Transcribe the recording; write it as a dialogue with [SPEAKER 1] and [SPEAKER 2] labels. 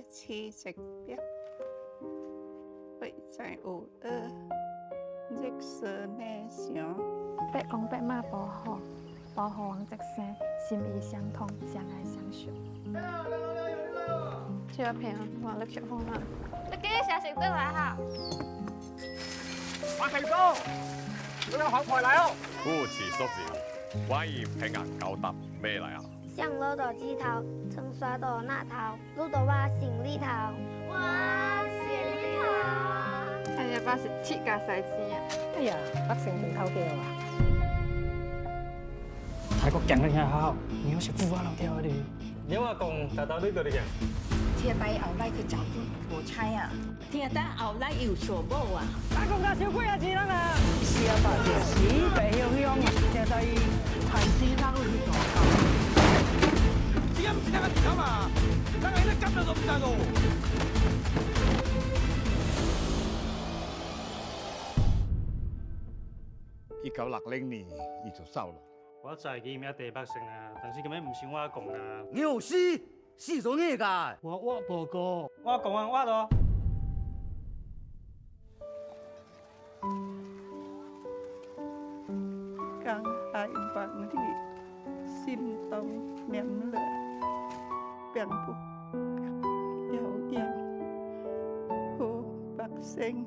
[SPEAKER 1] chi dịch biết vậy trái ủ dịch sơ nè xíu
[SPEAKER 2] 白公白马保护王直生，心意相通，相爱相守。这片我力吃风了，
[SPEAKER 3] 你幾時食得來哈？
[SPEAKER 4] 黃平叔，都有好菜嚟哦！
[SPEAKER 5] 夫慈叔子，關於平安高達咩嚟啊？
[SPEAKER 3] 上樓到枝頭，曾刷到那頭，路到話行李頭。哇，行李頭！
[SPEAKER 2] 哎呀，把是鐵架細枝啊！
[SPEAKER 6] 哎呀，北城門口嘅啊！泰國人嘅也好，你要食富華樓條嘅。
[SPEAKER 4] 你阿公大到呢度嚟嘅。
[SPEAKER 7] 聽帶後來去找無猜啊！聽得後來有錯某啊！
[SPEAKER 6] 大公家小鬼啊，錢啊！
[SPEAKER 7] 是啊，爸爸死白香香啊！就在台西那路去做工。
[SPEAKER 4] 只唔知得個點啊？梗係啲金都唔知道。
[SPEAKER 8] 1960年伊就收咯。
[SPEAKER 9] 我就係見一地百姓啊，但是咁樣唔算我阿公啊。
[SPEAKER 10] 你有死咗咩㗎？
[SPEAKER 6] 我報告，
[SPEAKER 9] 我阿公啊，我咯。
[SPEAKER 1] càng hai vạn thì xin tông miễn lệ biển bục các dấu điệu hồ bạc sinh